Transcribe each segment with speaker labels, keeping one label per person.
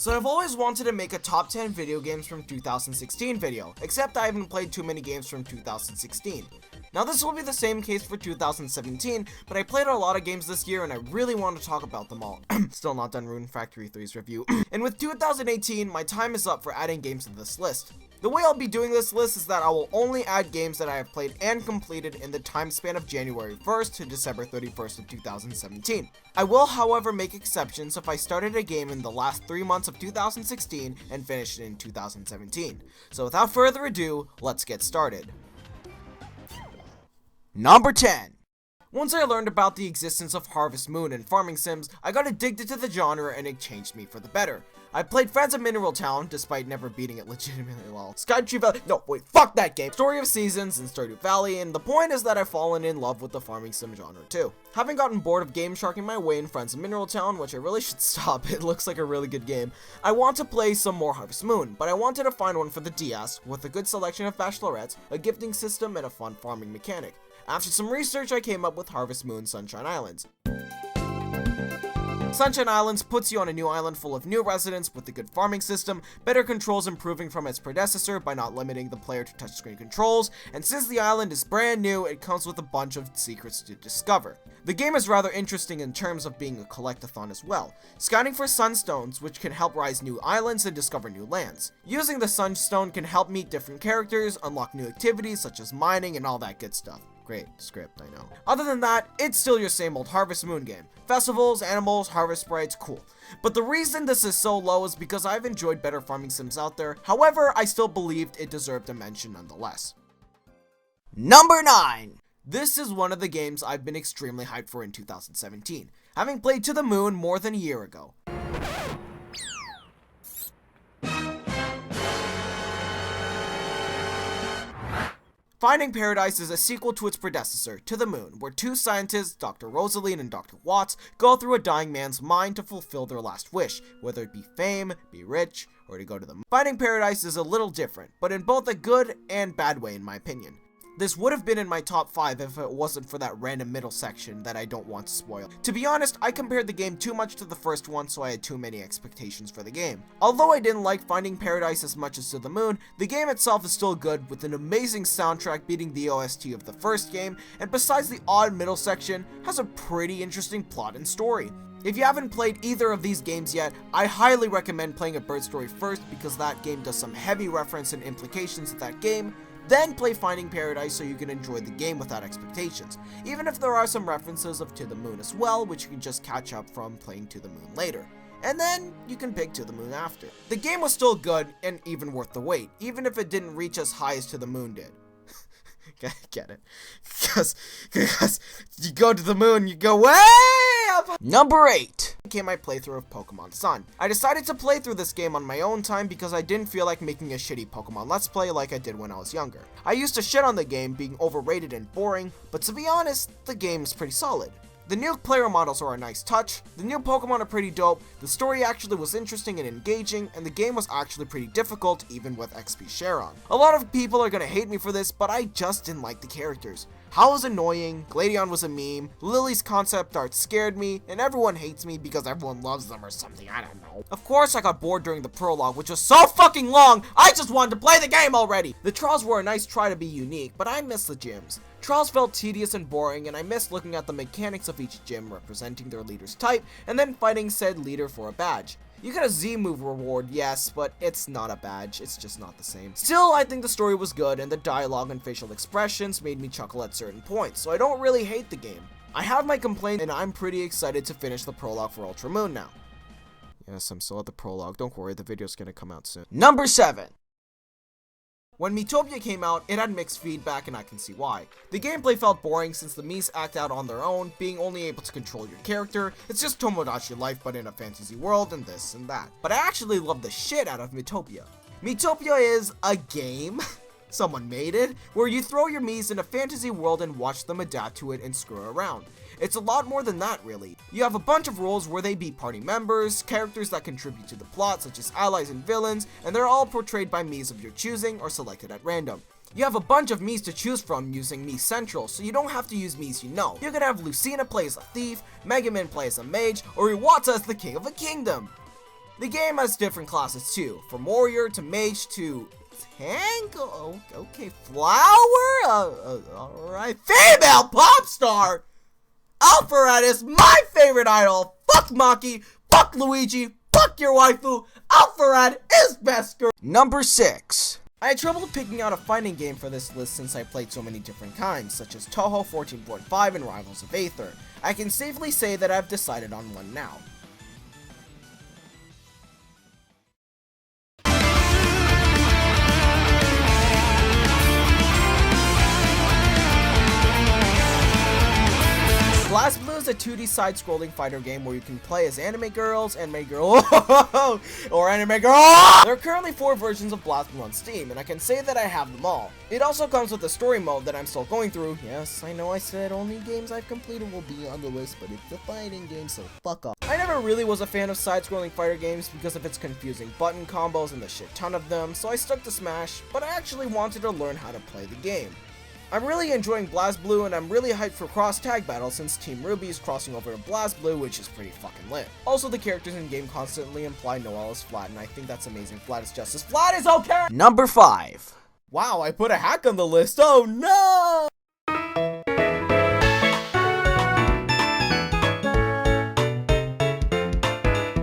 Speaker 1: So I've always wanted to make a top 10 video games from 2016 video, except I haven't played too many games from 2016. Now this will be the same case for 2017, but I played a lot of games this year and I really want to talk about them all. Still not done Rune Factory 3's review. And with 2018, my time is up for adding games to this list. The way I'll be doing this list is that I will only add games that I have played and completed in the time span of January 1st to December 31st of 2017. I will, however, make exceptions if I started a game in the last 3 months of 2016 and finished it in 2017. So without further ado, let's get started. Number 10. Once I learned about the existence of Harvest Moon and farming sims, I got addicted to the genre and it changed me for the better. I played Friends of Mineral Town, despite never beating it legitimately well. Skytree Valley, no wait, fuck that game! Story of Seasons and Stardew Valley, and the point is that I've fallen in love with the farming sim genre too. Having gotten bored of game sharking my way in Friends of Mineral Town, which I really should stop, it looks like a really good game, I want to play some more Harvest Moon, but I wanted to find one for the DS, with a good selection of bachelorettes, a gifting system, and a fun farming mechanic. After some research, I came up with Harvest Moon Sunshine Islands. Sunshine Islands puts you on a new island full of new residents with a good farming system, better controls improving from its predecessor by not limiting the player to touchscreen controls, and since the island is brand new, it comes with a bunch of secrets to discover. The game is rather interesting in terms of being a collectathon as well, scouting for sunstones which can help rise new islands and discover new lands. Using the sunstone can help meet different characters, unlock new activities such as mining and all that good stuff. Great script, I know. Other than that, it's still your same old Harvest Moon game. Festivals, animals, harvest sprites, cool. But the reason this is so low is because I've enjoyed better farming sims out there. However, I still believed it deserved a mention nonetheless. Number 9. This is one of the games I've been extremely hyped for in 2017, having played To the Moon more than a year ago. Finding Paradise is a sequel to its predecessor, To the Moon, where two scientists, Dr. Rosaline and Dr. Watts, go through a dying man's mind to fulfill their last wish, whether it be fame, be rich, or to go to the moon. Finding Paradise is a little different, but in both a good and bad way in my opinion. This would have been in my top 5 if it wasn't for that random middle section that I don't want to spoil. To be honest, I compared the game too much to the first one, so I had too many expectations for the game. Although I didn't like Finding Paradise as much as To the Moon, the game itself is still good, with an amazing soundtrack beating the OST of the first game, and besides the odd middle section, has a pretty interesting plot and story. If you haven't played either of these games yet, I highly recommend playing A Bird Story first because that game does some heavy reference and implications of that game. Then play Finding Paradise so you can enjoy the game without expectations, even if there are some references of To the Moon as well, which you can just catch up from playing To the Moon later. And then you can pick To the Moon after. The game was still good and even worth the wait, even if it didn't reach as high as To the Moon did. Get it? Because you go to the moon, you go way up! Number 8 became my playthrough of Pokemon Sun. I decided to play through this game on my own time because I didn't feel like making a shitty Pokemon Let's Play like I did when I was younger. I used to shit on the game being overrated and boring, but to be honest, the game's pretty solid. The new player models are a nice touch, the new Pokemon are pretty dope, the story actually was interesting and engaging, and the game was actually pretty difficult even with XP share on. A lot of people are gonna hate me for this, but I just didn't like the characters. Hal was annoying, Gladion was a meme, Lily's concept art scared me, and everyone hates me because everyone loves them or something, I don't know. Of course I got bored during the prologue, which was so fucking long, I just wanted to play the game already! The trials were a nice try to be unique, but I miss the gyms. Trials felt tedious and boring, and I missed looking at the mechanics of each gym representing their leader's type, and then fighting said leader for a badge. You get a Z-move reward, yes, but it's not a badge, it's just not the same. Still, I think the story was good, and the dialogue and facial expressions made me chuckle at certain points, so I don't really hate the game. I have my complaints, and I'm pretty excited to finish the prologue for Ultra Moon now. Yes, I'm still at the prologue, don't worry, the video's gonna come out soon. Number 7. When Mytopia came out, it had mixed feedback and I can see why. The gameplay felt boring since the Miis act out on their own, being only able to control your character. It's just Tomodachi life but in a fantasy world and this and that. But I actually love the shit out of Mytopia. Mytopia is a game, someone made it, where you throw your Miis in a fantasy world and watch them adapt to it and screw around. It's a lot more than that really. You have a bunch of roles where they be party members, characters that contribute to the plot such as allies and villains, and they're all portrayed by Miis of your choosing or selected at random. You have a bunch of Miis to choose from using Mii Central, so you don't have to use Miis you know. You can have Lucina play as a thief, Megaman play as a mage, or Iwata as the king of a kingdom. The game has different classes too, from warrior to mage to tank. Oh, okay, flower. Alright, female pop star. Alpharad is my favorite idol. Fuck Maki, fuck Luigi, fuck your waifu. Alpharad is best girl. Number 6. I had trouble picking out a fighting game for this list since I played so many different kinds, such as Touhou 14.5 and Rivals of Aether. I can safely say that I've decided on one now. BlazBlue is a 2D side-scrolling fighter game where you can play as anime girl, or anime girl! There are currently 4 versions of BlazBlue on Steam, and I can say that I have them all. It also comes with a story mode that I'm still going through. Yes, I know I said only games I've completed will be on the list, but it's a fighting game, so fuck off. I never really was a fan of side-scrolling fighter games because of its confusing button combos and the shit ton of them, so I stuck to Smash, but I actually wanted to learn how to play the game. I'm really enjoying BlazBlue, and I'm really hyped for cross-tag battles since Team Ruby is crossing over to BlazBlue, which is pretty fucking lit. Also, the characters in game constantly imply Noelle is flat, and I think that's amazing. Flat is just as flat as okay! Number 5. Wow, I put a hack on the list. Oh no!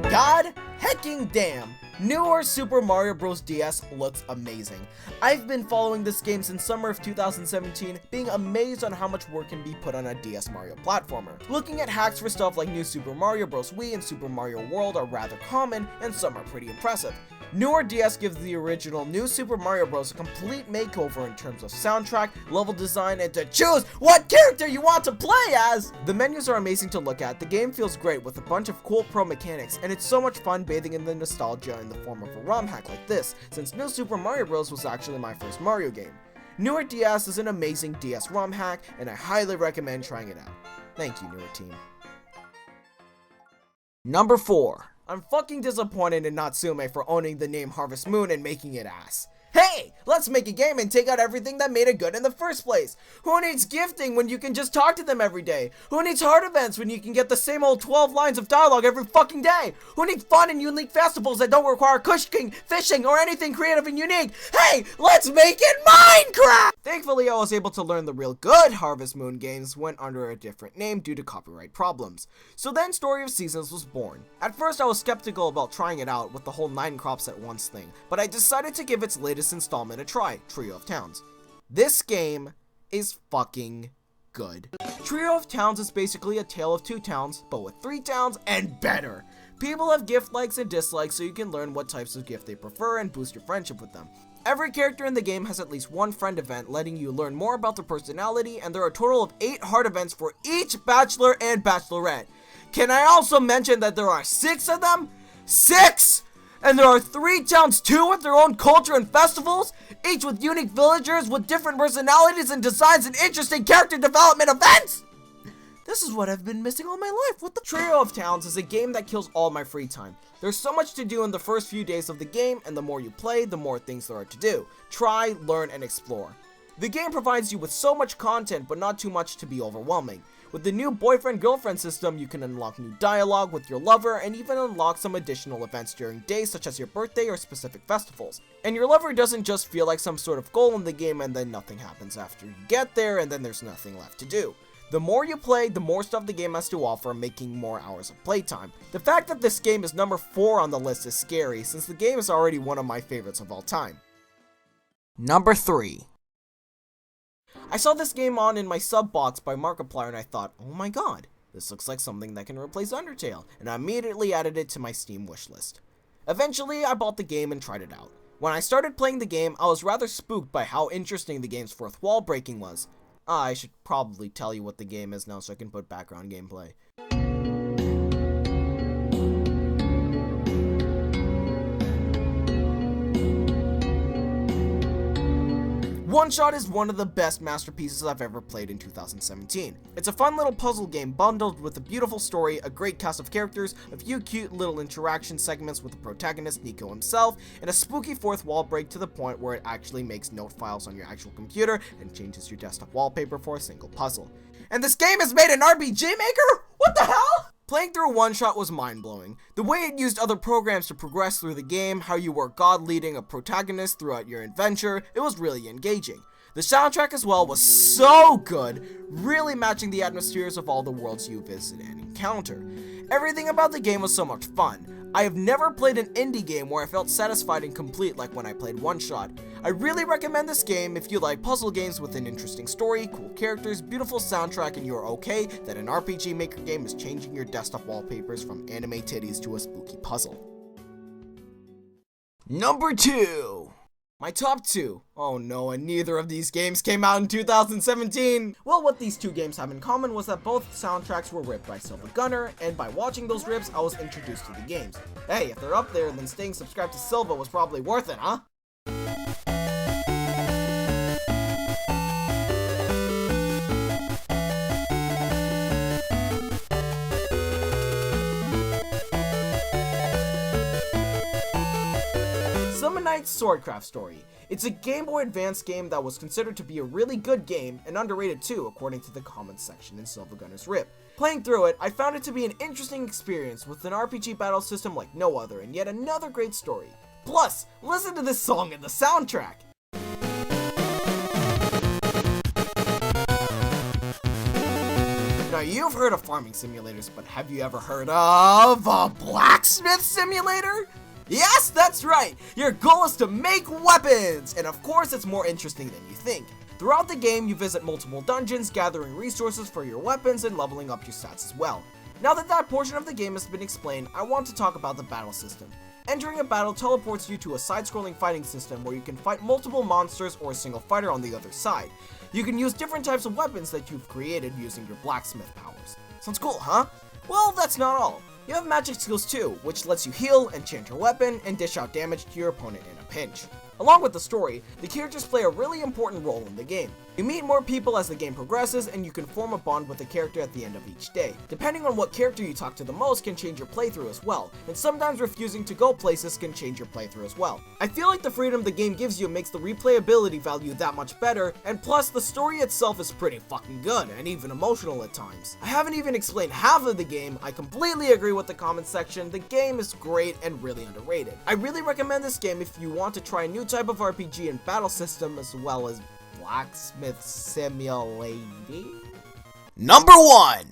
Speaker 1: God hecking damn! Newer Super Mario Bros. DS looks amazing. I've been following this game since summer of 2017, being amazed on how much work can be put on a DS Mario platformer. Looking at hacks for stuff like New Super Mario Bros. Wii and Super Mario World are rather common, and some are pretty impressive. Newer DS gives the original New Super Mario Bros. A complete makeover in terms of soundtrack, level design, and to choose what character you want to play as! The menus are amazing to look at, the game feels great with a bunch of cool pro mechanics, and it's so much fun bathing in the nostalgia in the form of a ROM hack like this, since New Super Mario Bros. Was actually my first Mario game. Newer DS is an amazing DS ROM hack, and I highly recommend trying it out. Thank you, Newer team. Number 4. I'm fucking disappointed in Natsume for owning the name Harvest Moon and making it ass. Hey, let's make a game and take out everything that made it good in the first place. Who needs gifting when you can just talk to them every day? Who needs hard events when you can get the same old 12 lines of dialogue every fucking day? Who needs fun and unique festivals that don't require cooking, fishing, or anything creative and unique? Hey, let's make it Minecraft! Thankfully, I was able to learn the real good Harvest Moon games went under a different name due to copyright problems. So then Story of Seasons was born. At first, I was skeptical about trying it out with the whole 9 crops at once thing, but I decided to give its latest installment a try, Trio of Towns. This game is fucking good. Trio of Towns is basically a tale of 2 towns, but with 3 towns and better. People have gift likes and dislikes, so you can learn what types of gift they prefer and boost your friendship with them. Every character in the game has at least one friend event, letting you learn more about their personality, and there are a total of 8 hard events for each bachelor and bachelorette. Can I also mention that there are 6 of them? 6! And there are 3 towns too with their own culture and festivals, each with unique villagers with different personalities and designs and interesting character development events! This is what I've been missing all my life. What the Trio of Towns is a game that kills all my free time. There's so much to do in the first few days of the game, and the more you play, the more things there are to do. Try, learn, and explore. The game provides you with so much content, but not too much to be overwhelming. With the new boyfriend-girlfriend system, you can unlock new dialogue with your lover and even unlock some additional events during days such as your birthday or specific festivals. And your lover doesn't just feel like some sort of goal in the game and then nothing happens after you get there and then there's nothing left to do. The more you play, the more stuff the game has to offer, making more hours of playtime. The fact that this game is number 4 on the list is scary, since the game is already one of my favorites of all time. Number 3. I saw this game on in my sub box by Markiplier and I thought, oh my god, this looks like something that can replace Undertale, and I immediately added it to my Steam wishlist. Eventually, I bought the game and tried it out. When I started playing the game, I was rather spooked by how interesting the game's fourth wall breaking was. I should probably tell you what the game is now so I can put background gameplay. One Shot is one of the best masterpieces I've ever played in 2017. It's a fun little puzzle game bundled with a beautiful story, a great cast of characters, a few cute little interaction segments with the protagonist Nico himself, and a spooky fourth wall break to the point where it actually makes note files on your actual computer and changes your desktop wallpaper for a single puzzle. And this game is made in RPG Maker? What the hell? Playing through a one-shot was mind-blowing. The way it used other programs to progress through the game, how you were god leading a protagonist throughout your adventure, it was really engaging. The soundtrack as well was so good, really matching the atmospheres of all the worlds you visit and encounter. Everything about the game was so much fun. I have never played an indie game where I felt satisfied and complete like when I played One Shot. I really recommend this game if you like puzzle games with an interesting story, cool characters, beautiful soundtrack, and you're okay that an RPG Maker game is changing your desktop wallpapers from anime titties to a spooky puzzle. Number 2. My top 2. Oh no, and neither of these games came out in 2017! Well, what these two games have in common was that both soundtracks were ripped by Silva Gunner, and by watching those rips, I was introduced to the games. Hey, if they're up there, then staying subscribed to Silva was probably worth it, huh? Swordcraft Story. It's a Game Boy Advance game that was considered to be a really good game, and underrated too, according to the comments section in Silva Gunner's rip. Playing through it, I found it to be an interesting experience with an RPG battle system like no other, and yet another great story. Plus, listen to this song in the soundtrack! Now, you've heard of farming simulators, but have you ever heard of a blacksmith simulator? Yes, that's right! Your goal is to make weapons! And of course, it's more interesting than you think. Throughout the game, you visit multiple dungeons, gathering resources for your weapons and leveling up your stats as well. Now that portion of the game has been explained, I want to talk about the battle system. Entering a battle teleports you to a side-scrolling fighting system where you can fight multiple monsters or a single fighter on the other side. You can use different types of weapons that you've created using your blacksmith powers. Sounds cool, huh? Well, that's not all. You have magic skills too, which lets you heal, enchant your weapon, and dish out damage to your opponent in a pinch. Along with the story, the characters play a really important role in the game. You meet more people as the game progresses, and you can form a bond with the character at the end of each day. Depending on what character you talk to the most can change your playthrough as well, and sometimes refusing to go places can change your playthrough as well. I feel like the freedom the game gives you makes the replayability value that much better, and plus the story itself is pretty fucking good, and even emotional at times. I haven't even explained half of the game. I completely agree with the comments section. The game is great and really underrated. I really recommend this game if you want to try a new type of RPG and battle system as well as blacksmith simulating. Number 1.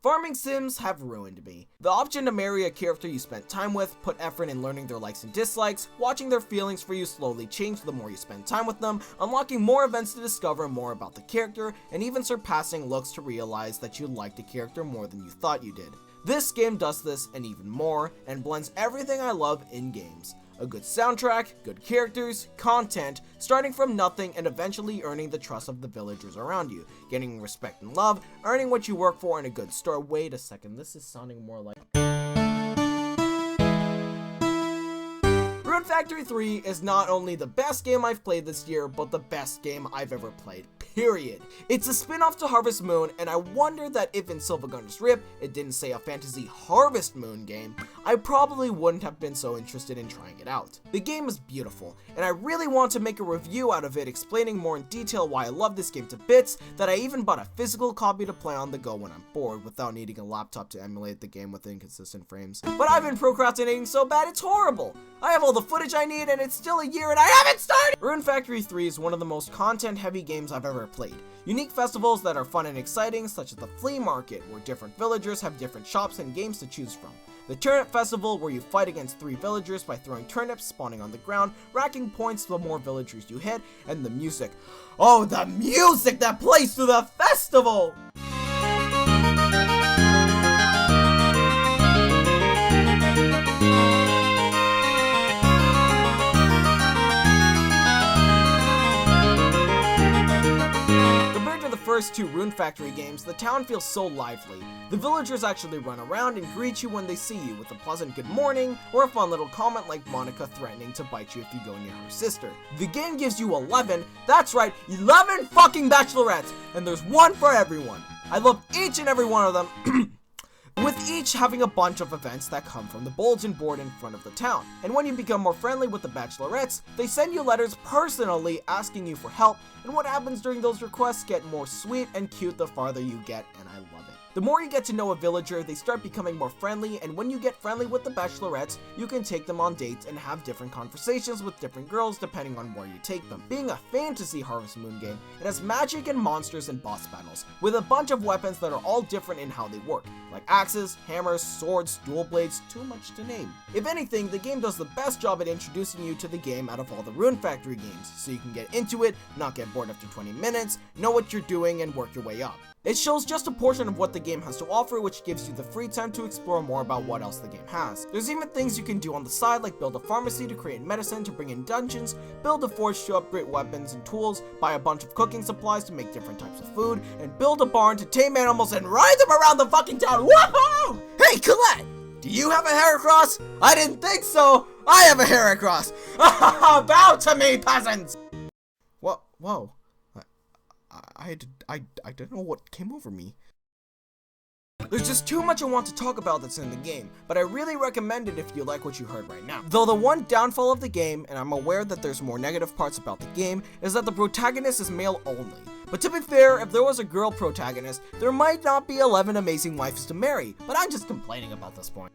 Speaker 1: Farming sims have ruined me. The option to marry a character you spent time with, put effort in learning their likes and dislikes, watching their feelings for you slowly change the more you spend time with them, unlocking more events to discover more about the character, and even surpassing looks to realize that you like the character more than you thought you did. This game does this and even more, and blends everything I love in games. A good soundtrack, good characters, content, starting from nothing and eventually earning the trust of the villagers around you, getting respect and love, earning what you work for, and a good story. Wait a second, this is sounding more like... Rune Factory 3 is not only the best game I've played this year, but the best game I've ever played, period. It's a spin-off to Harvest Moon, and I wonder that if in Silva Gunner's rip it didn't say a fantasy Harvest Moon game, I probably wouldn't have been so interested in trying it out. The game is beautiful, and I really want to make a review out of it explaining more in detail why I love this game to bits, that I even bought a physical copy to play on the go when I'm bored without needing a laptop to emulate the game with inconsistent frames. But I've been procrastinating so bad it's horrible! I have all the footage I need and it's still a year and I haven't started! Rune Factory 3 is one of the most content-heavy games I've ever played. Unique festivals that are fun and exciting, such as the flea market, where different villagers have different shops and games to choose from. The Turnip Festival, where you fight against 3 villagers by throwing turnips spawning on the ground, racking points the more villagers you hit, and the music. Oh, the music that plays through the festival! First 2 Rune Factory games, the town feels so lively. The villagers actually run around and greet you when they see you with a pleasant good morning or a fun little comment like Monica threatening to bite you if you go near her sister. The game gives you 11, that's right, 11 fucking bachelorettes, and there's one for everyone. I love each and every one of them. With each having a bunch of events that come from the bulletin board in front of the town. And when you become more friendly with the bachelorettes, they send you letters personally asking you for help, and what happens during those requests get more sweet and cute the farther you get, and I love it. The more you get to know a villager, they start becoming more friendly, and when you get friendly with the bachelorettes, you can take them on dates and have different conversations with different girls depending on where you take them. Being a fantasy Harvest Moon game, it has magic and monsters and boss battles, with a bunch of weapons that are all different in how they work, like axes, hammers, swords, dual blades, too much to name. If anything, the game does the best job at introducing you to the game out of all the Rune Factory games, so you can get into it, not get bored after 20 minutes, know what you're doing, and work your way up. It shows just a portion of what the game has to offer, which gives you the free time to explore more about what else the game has. There's even things you can do on the side, like build a pharmacy to create medicine to bring in dungeons, build a forge to upgrade weapons and tools, buy a bunch of cooking supplies to make different types of food, and build a barn to tame animals and ride them around the fucking town. Woohoo! Hey, Colette! Do you have a Heracross? I didn't think so! I have a Heracross! Bow to me, peasants! What? Whoa. I don't know what came over me. There's just too much I want to talk about that's in the game, but I really recommend it if you like what you heard right now. Though the one downfall of the game, and I'm aware that there's more negative parts about the game, is that the protagonist is male only. But to be fair, if there was a girl protagonist, there might not be 11 amazing wives to marry, but I'm just complaining about this point.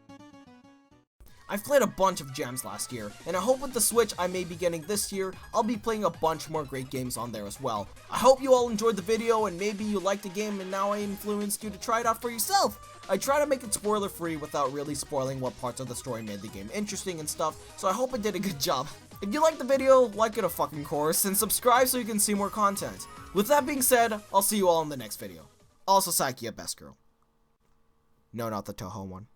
Speaker 1: I've played a bunch of gems last year, and I hope with the Switch I may be getting this year, I'll be playing a bunch more great games on there as well. I hope you all enjoyed the video, and maybe you liked the game and now I influenced you to try it out for yourself. I try to make it spoiler free without really spoiling what parts of the story made the game interesting and stuff, so I hope I did a good job. If you liked the video, like it a fucking course, and subscribe so you can see more content. With that being said, I'll see you all in the next video. Also, Psyche, best girl. No, not the Toho one.